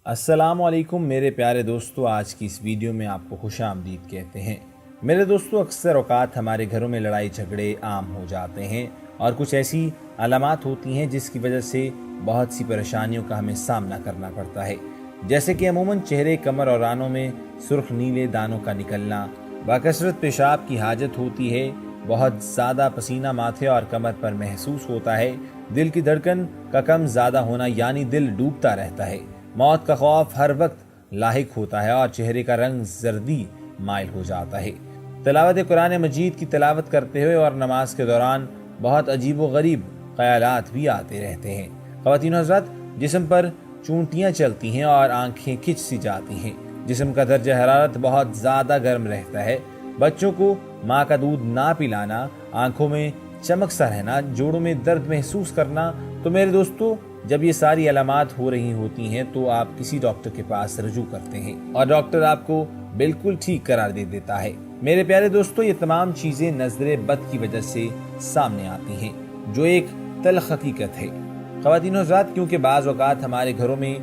السلام علیکم میرے پیارے دوستو، آج کی اس ویڈیو میں آپ کو خوش آمدید کہتے ہیں۔ میرے دوستو، اکثر اوقات ہمارے گھروں میں لڑائی جھگڑے عام ہو جاتے ہیں اور کچھ ایسی علامات ہوتی ہیں جس کی وجہ سے بہت سی پریشانیوں کا ہمیں سامنا کرنا پڑتا ہے، جیسے کہ عموماً چہرے، کمر اور رانوں میں سرخ نیلے دانوں کا نکلنا، بکثرت پیشاب کی حاجت ہوتی ہے، بہت زیادہ پسینہ ماتھے اور کمر پر محسوس ہوتا ہے، دل کی دھڑکن کا کم زیادہ ہونا یعنی دل ڈوبتا رہتا ہے، موت کا خوف ہر وقت لاحق ہوتا ہے اور چہرے کا رنگ زردی مائل ہو جاتا ہے۔ تلاوت قرآن مجید کی تلاوت کرتے ہوئے اور نماز کے دوران بہت عجیب و غریب خیالات بھی آتے رہتے ہیں۔ خواتین و حضرات، جسم پر چونٹیاں چلتی ہیں اور آنکھیں کھچ سی جاتی ہیں، جسم کا درجہ حرارت بہت زیادہ گرم رہتا ہے، بچوں کو ماں کا دودھ نہ پلانا، آنکھوں میں چمک سا رہنا، جوڑوں میں درد محسوس کرنا۔ تو میرے دوستو، جب یہ ساری علامات ہو رہی ہوتی ہیں تو آپ کسی ڈاکٹر کے پاس رجوع کرتے ہیں اور ڈاکٹر آپ کو بالکل ٹھیک قرار دے دیتا ہے۔ میرے پیارے دوستو، یہ تمام چیزیں نظر بد کی وجہ سے سامنے آتی ہیں، جو ایک تلخ حقیقت ہے۔ خواتین و حضرات، کیونکہ بعض اوقات ہمارے گھروں میں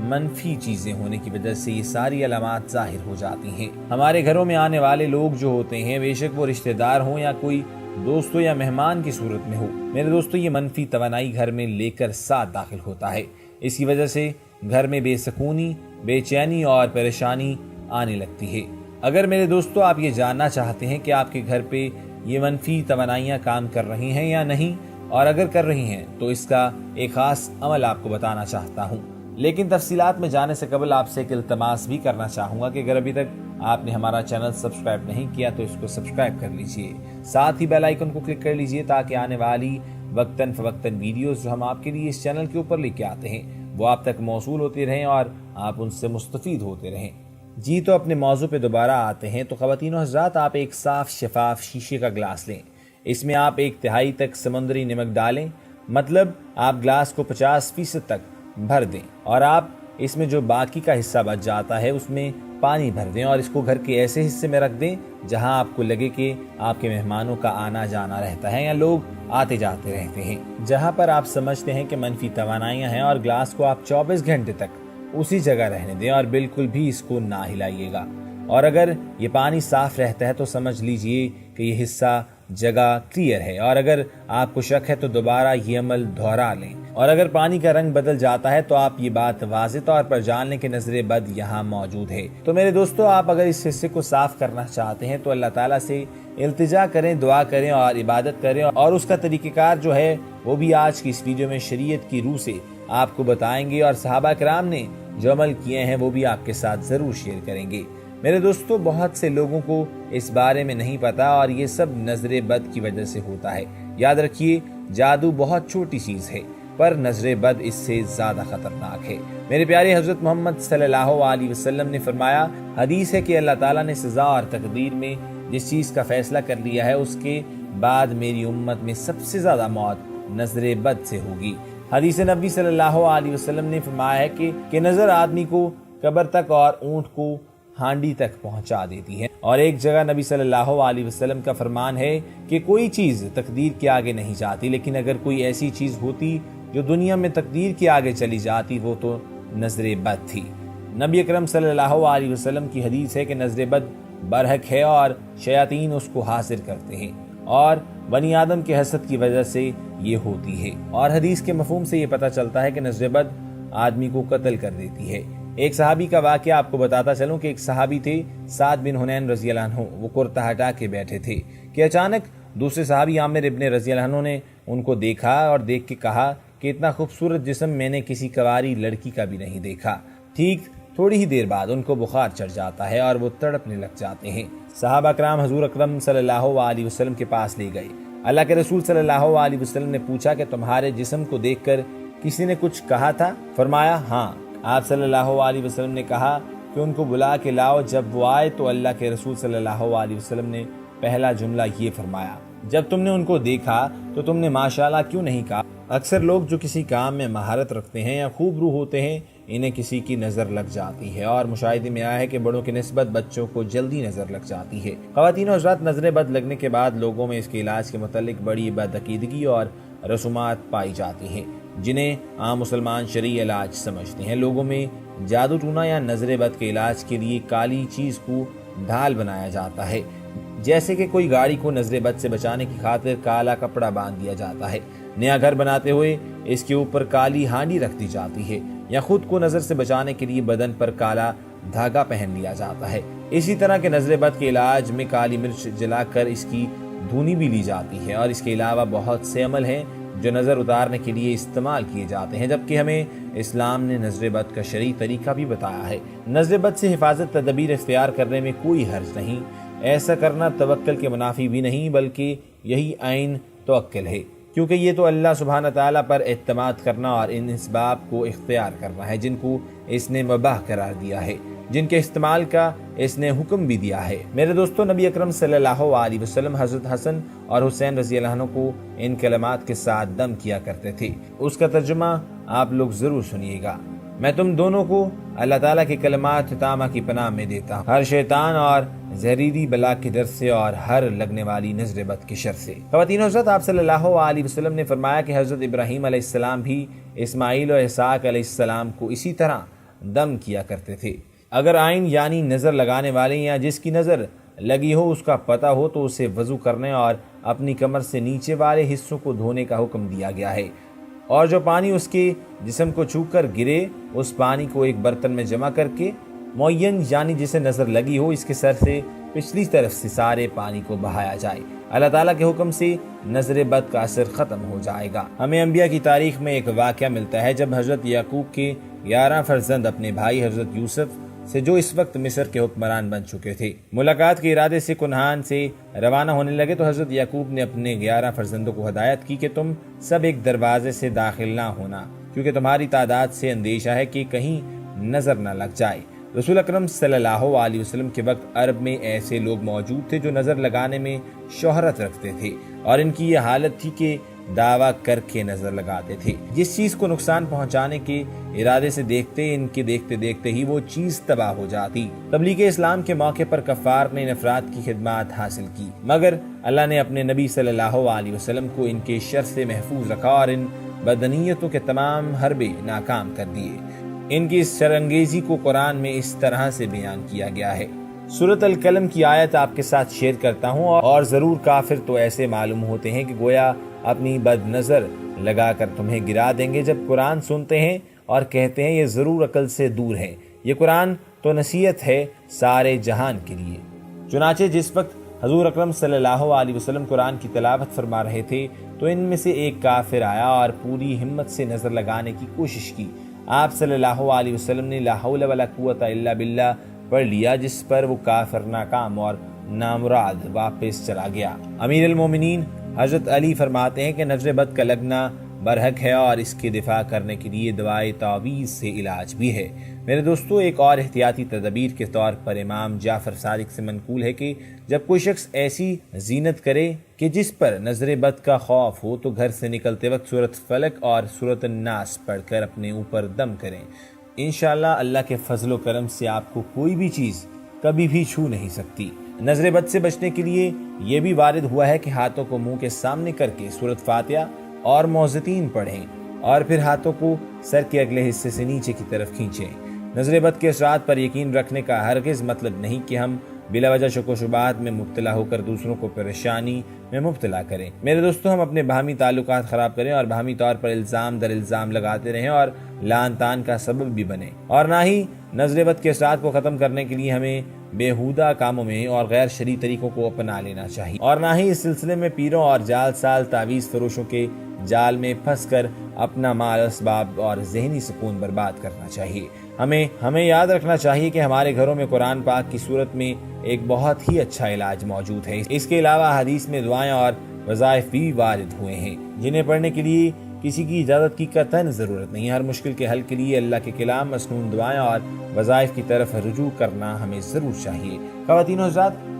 منفی چیزیں ہونے کی وجہ سے یہ ساری علامات ظاہر ہو جاتی ہیں۔ ہمارے گھروں میں آنے والے لوگ جو ہوتے ہیں، بے شک وہ رشتہ دار ہوں یا کوئی دوستوں یا مہمان کی صورت میں ہو، میرے دوستو، یہ منفی توانائی گھر میں لے کر ساتھ داخل ہوتا ہے۔ اس کی وجہ سے گھر میں بے سکونی، بے چینی اور پریشانی آنے لگتی ہے۔ اگر میرے دوستو آپ یہ جاننا چاہتے ہیں کہ آپ کے گھر پہ یہ منفی توانائیاں کام کر رہی ہیں یا نہیں، اور اگر کر رہی ہیں تو اس کا ایک خاص عمل آپ کو بتانا چاہتا ہوں، لیکن تفصیلات میں جانے سے قبل آپ سے ایک التماس بھی کرنا چاہوں گا کہ اگر ابھی تک آپ نے ہمارا چینل سبسکرائب نہیں کیا تو اس کو سبسکرائب کر لیجئے، ساتھ ہی بیل آئیکن کو کلک کر لیجئے تاکہ آنے والی وقتاً فوقتاً ویڈیوز جو ہم آپ کے لیے اس چینل کے اوپر لے کے آتے ہیں وہ آپ تک موصول ہوتے رہیں اور آپ ان سے مستفید ہوتے رہیں۔ جی، تو اپنے موضوع پہ دوبارہ آتے ہیں۔ تو خواتین و حضرات، آپ ایک صاف شفاف شیشے کا گلاس لیں، اس میں آپ 1 تہائی تک سمندری نمک ڈالیں، مطلب آپ گلاس کو 50% تک بھر دیں اور آپ اس میں جو باقی کا حصہ بچ جاتا ہے اس میں پانی بھر دیں اور اس کو گھر کے ایسے حصے میں رکھ دیں جہاں آپ کو لگے کہ آپ کے مہمانوں کا آنا جانا رہتا ہے یا لوگ آتے جاتے رہتے ہیں، جہاں پر آپ سمجھتے ہیں کہ منفی توانائیاں ہیں، اور گلاس کو آپ 24 گھنٹے تک اسی جگہ رہنے دیں اور بالکل بھی اس کو نہ ہلائیے گا۔ اور اگر یہ پانی صاف رہتا ہے تو سمجھ لیجئے کہ یہ حصہ جگہ کلیئر ہے، اور اگر آپ کو شک ہے تو دوبارہ یہ عمل دہرا لیں، اور اگر پانی کا رنگ بدل جاتا ہے تو آپ یہ بات واضح طور پر جان لیں کہ نظر بد یہاں موجود ہے۔ تو میرے دوستو، آپ اگر اس حصے کو صاف کرنا چاہتے ہیں تو اللہ تعالیٰ سے التجا کریں، دعا کریں اور عبادت کریں، اور اس کا طریقہ کار جو ہے وہ بھی آج کی اس ویڈیو میں شریعت کی روح سے آپ کو بتائیں گے، اور صحابہ کرام نے جو عمل کیے ہیں وہ بھی آپ کے ساتھ ضرور شیئر کریں گے۔ میرے دوستو، بہت سے لوگوں کو اس بارے میں نہیں پتا اور یہ سب نظر بد کی وجہ سے ہوتا ہے۔ یاد رکھیے، جادو بہت چھوٹی چیز ہے پر نظر بد اس سے زیادہ خطرناک ہے۔ میرے پیارے حضرت محمد صلی اللہ علیہ وسلم نے فرمایا، حدیث ہے کہ اللہ تعالیٰ نے سزا اور تقدیر میں جس چیز کا فیصلہ کر لیا ہے اس کے بعد میری امت میں سب سے زیادہ موت نظر بد سے ہوگی۔ حدیث نبی صلی اللہ علیہ وسلم نے فرمایا ہے کہ نظر آدمی کو قبر تک اور اونٹ کو ہانڈی تک پہنچا دیتی ہے، اور ایک جگہ نبی صلی اللہ علیہ وسلم کا فرمان ہے کہ کوئی چیز تقدیر کے آگے نہیں جاتی، لیکن اگر کوئی ایسی چیز ہوتی جو دنیا میں تقدیر کے آگے چلی جاتی وہ تو نظر بد تھی۔ نبی اکرم صلی اللہ علیہ وسلم کی حدیث ہے کہ نظر بد برحق ہے اور شیاطین اس کو حاصل کرتے ہیں، اور بنی آدم کے حسد کی وجہ سے یہ ہوتی ہے، اور حدیث کے مفہوم سے یہ پتہ چلتا ہے کہ نظر بد آدمی کو قتل کر دیتی ہے۔ ایک صحابی کا واقعہ آپ کو بتاتا چلوں کہ ایک صحابی تھے سعد بن حنین رضی اللہ عنہ، وہ کرتا ہٹا کے بیٹھے تھے کہ اچانک دوسرے صحابی عامر ابن رضی اللہ عنہ نے ان کو دیکھا اور دیکھ کے کہا کہ اتنا خوبصورت جسم میں نے کسی کنواری لڑکی کا بھی نہیں دیکھا۔ ٹھیک تھوڑی ہی دیر بعد ان کو بخار چڑھ جاتا ہے اور وہ تڑپنے لگ جاتے ہیں۔ صحابہ کرام حضور اکرم صلی اللہ علیہ وسلم کے پاس لے گئے۔ اللہ کے رسول صلی اللہ علیہ وسلم نے پوچھا کہ تمہارے جسم کو دیکھ کر کسی نے کچھ کہا تھا؟ فرمایا ہاں۔ آپ صلی اللہ علیہ وسلم نے کہا کہ ان کو بلا کے لاؤ۔ جب وہ آئے تو اللہ کے رسول صلی اللہ علیہ وسلم نے پہلا جملہ یہ فرمایا، جب تم نے ان کو دیکھا تو تم نے ماشاءاللہ کیوں نہیں کہا؟ اکثر لوگ جو کسی کام میں مہارت رکھتے ہیں یا خوب روح ہوتے ہیں انہیں کسی کی نظر لگ جاتی ہے، اور مشاہدے میں آیا ہے کہ بڑوں کی نسبت بچوں کو جلدی نظر لگ جاتی ہے۔ خواتین و حضرات، نظر بد لگنے کے بعد لوگوں میں اس کے علاج کے متعلق بڑی بدعقیدگی اور رسومات پائی جاتی ہیں جنہیں عام مسلمان شرعی علاج سمجھتے ہیں۔ لوگوں میں جادو ٹونا یا نظر بد کے علاج کے لیے کالی چیز کو ڈھال بنایا جاتا ہے، جیسے کہ کوئی گاڑی کو نظر بد سے بچانے کی خاطر کالا کپڑا باندھ دیا جاتا ہے، نیا گھر بناتے ہوئے اس کے اوپر کالی ہانڈی رکھ دی جاتی ہے، یا خود کو نظر سے بچانے کے لیے بدن پر کالا دھاگا پہن لیا جاتا ہے۔ اسی طرح کے نظر بد کے علاج میں کالی مرچ جلا کر اس کی دھونی بھی لی جاتی ہے، اور اس کے علاوہ بہت سے عمل ہیں جو نظر اتارنے کے لیے استعمال کیے جاتے ہیں، جبکہ ہمیں اسلام نے نظر بد کا شرعی طریقہ بھی بتایا ہے۔ نظر بد سے حفاظت تدابیر اختیار کرنے میں کوئی حرج نہیں، ایسا کرنا توکل کے منافی بھی نہیں بلکہ یہی عین توکل ہے، کیونکہ یہ تو اللہ سبحانہ تعالیٰ پر اعتماد کرنا اور ان اسباب کو اختیار کرنا ہے جن کو اس نے مباح قرار دیا ہے، جن کے استعمال کا اس نے حکم بھی دیا ہے۔ میرے دوستو، نبی اکرم صلی اللہ علیہ وسلم حضرت حسن اور حسین رضی اللہ عنہ کو ان کلمات کے ساتھ دم کیا کرتے تھے۔ اس کا ترجمہ آپ لوگ ضرور سنیے گا۔ میں تم دونوں کو اللہ تعالیٰ کے کلمات تامہ کی پناہ میں دیتا ہوں، ہر شیطان اور زہریلی بلا کے ڈر سے اور ہر لگنے والی نظر بد کے شر سے۔ خواتین و حضرات، آپ صلی اللہ علیہ وسلم نے فرمایا کہ حضرت ابراہیم علیہ السلام بھی اسماعیل و اسحاق علیہ السلام کو اسی طرح دم کیا کرتے تھے۔ اگر عین یعنی نظر لگانے والے یا جس کی نظر لگی ہو اس کا پتہ ہو تو اسے وضو کرنے اور اپنی کمر سے نیچے والے حصوں کو دھونے کا حکم دیا گیا ہے، اور جو پانی اس کے جسم کو چھو کر گرے اس پانی کو ایک برتن میں جمع کر کے معین یعنی جسے نظر لگی ہو اس کے سر سے پچھلی طرف سے سارے پانی کو بہایا جائے۔ اللہ تعالیٰ کے حکم سے نظر بد کا اثر ختم ہو جائے گا۔ ہمیں انبیاء کی تاریخ میں ایک واقعہ ملتا ہے جب حضرت یعقوب کے 11 فرزند اپنے بھائی حضرت یوسف سے، جو اس وقت مصر کے حکمران بن چکے تھے، ملاقات کے ارادے سے کنعان سے روانہ ہونے لگے تو حضرت یعقوب نے اپنے 11 فرزندوں کو ہدایت کی کہ تم سب ایک دروازے سے داخل نہ ہونا، کیونکہ تمہاری تعداد سے اندیشہ ہے کہ کہیں نظر نہ لگ جائے۔ رسول اکرم صلی اللہ علیہ وسلم کے وقت عرب میں ایسے لوگ موجود تھے جو نظر لگانے میں شہرت رکھتے تھے، اور ان کی یہ حالت تھی کہ دعویٰ کر کے نظر لگاتے تھے۔ جس چیز کو نقصان پہنچانے کے ارادے سے ان کے دیکھتے دیکھتے ہی وہ چیز تباہ ہو جاتی۔ تبلیغ اسلام کے موقع پر کفار نے ان افراد کی خدمات حاصل کی، مگر اللہ نے اپنے نبی صلی اللہ علیہ وسلم کو ان کے شر سے محفوظ رکھا اور ان بدنیتوں کے تمام حربے ناکام کر دیے۔ ان کی اس شرانگیزی کو قرآن میں اس طرح سے بیان کیا گیا ہے۔ سورۃ القلم کی آیت آپ کے ساتھ شیئر کرتا ہوں، اور ضرور کافر تو ایسے معلوم ہوتے ہیں کہ گویا اپنی بد نظر لگا کر تمہیں گرا دیں گے جب قرآن سنتے ہیں اور کہتے ہیں یہ ضرور عقل سے دور ہے۔ یہ قرآن تو نصیحت ہے سارے جہان کے لیے۔ چنانچہ جس وقت حضور اکرم صلی اللہ علیہ وسلم قرآن کی تلاوت فرما رہے تھے تو ان میں سے ایک کافر آیا اور پوری ہمت سے نظر لگانے کی کوشش کی۔ آپ صلی اللہ علیہ وسلم نے لا حول ولا قوت الا باللہ پڑھ لیا، جس پر وہ کافر ناکام اور نامراد واپس چلا گیا۔ امیر المومنین حضرت علی فرماتے ہیں کہ نظر بد کا لگنا برحق ہے اور اس کے دفاع کرنے کے لیے دعائے تعویذ سے علاج بھی ہے۔ میرے دوستو، ایک اور احتیاطی تدابیر کے طور پر امام جعفر صادق سے منقول ہے کہ جب کوئی شخص ایسی زینت کرے کہ جس پر نظر بد کا خوف ہو تو گھر سے نکلتے وقت سورۃ فلق اور سورۃ الناس پڑھ کر اپنے اوپر دم کریں۔ انشاءاللہ اللہ کے فضل و کرم سے آپ کو کوئی بھی چیز کبھی بھی چھو نہیں سکتی۔ نظر بد سے بچنے کے لیے یہ بھی وارد ہوا ہے کہ ہاتھوں کو منہ کے سامنے کر کے سورۃ فاتحہ اور معوذتین پڑھیں، اور پھر ہاتھوں کو سر کے اگلے حصے سے نیچے کی طرف کھینچیں۔ نظر بد کے اثرات پر یقین رکھنے کا ہرگز مطلب نہیں کہ ہم بلا وجہ شک و شبہات میں مبتلا ہو کر دوسروں کو پریشانی میں مبتلا کریں۔ میرے دوستو، ہم اپنے باہمی تعلقات خراب کریں اور باہمی طور پر الزام در الزام لگاتے رہیں اور لعن طعن کا سبب بھی بنیں، اور نہ ہی نظر بد کے اثرات کو ختم کرنے کے لیے ہمیں بیہودہ کاموں میں اور غیر شرعی طریقوں کو اپنا لینا چاہیے، اور نہ ہی اس سلسلے میں پیروں اور جال سال تعویذ فروشوں کے جال میں پھنس کر اپنا مال، اسباب اور ذہنی سکون برباد کرنا چاہیے۔ ہمیں یاد رکھنا چاہیے کہ ہمارے گھروں میں قرآن پاک کی صورت میں ایک بہت ہی اچھا علاج موجود ہے۔ اس کے علاوہ حدیث میں دعائیں اور وظائف بھی وارد ہوئے ہیں جنہیں پڑھنے کے لیے کسی کی اجازت کی قطعاً ضرورت نہیں۔ ہر مشکل کے حل کے لیے اللہ کے کلام، مسنون دعائیں اور وظائف کی طرف رجوع کرنا ہمیں ضرور چاہیے۔ خواتین و حضرات،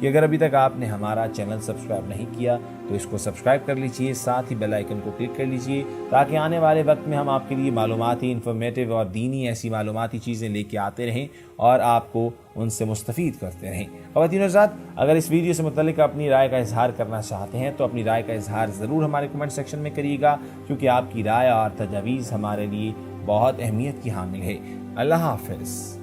کہ اگر ابھی تک آپ نے ہمارا چینل سبسکرائب نہیں کیا تو اس کو سبسکرائب کر لیجئے، ساتھ ہی بیل آئیکن کو کلک کر لیجئے تاکہ آنے والے وقت میں ہم آپ کے لیے معلوماتی، انفارمیٹیو اور دینی ایسی معلوماتی چیزیں لے کے آتے رہیں اور آپ کو ان سے مستفید کرتے رہیں۔ خواتین و حضرات، اگر اس ویڈیو سے متعلق اپنی رائے کا اظہار کرنا چاہتے ہیں تو اپنی رائے کا اظہار ضرور ہمارے کمنٹ سیکشن میں کریے گا، کیونکہ آپ کی رائے اور تجاویز ہمارے لیے بہت اہمیت کی حامل ہے۔ اللہ حافظ۔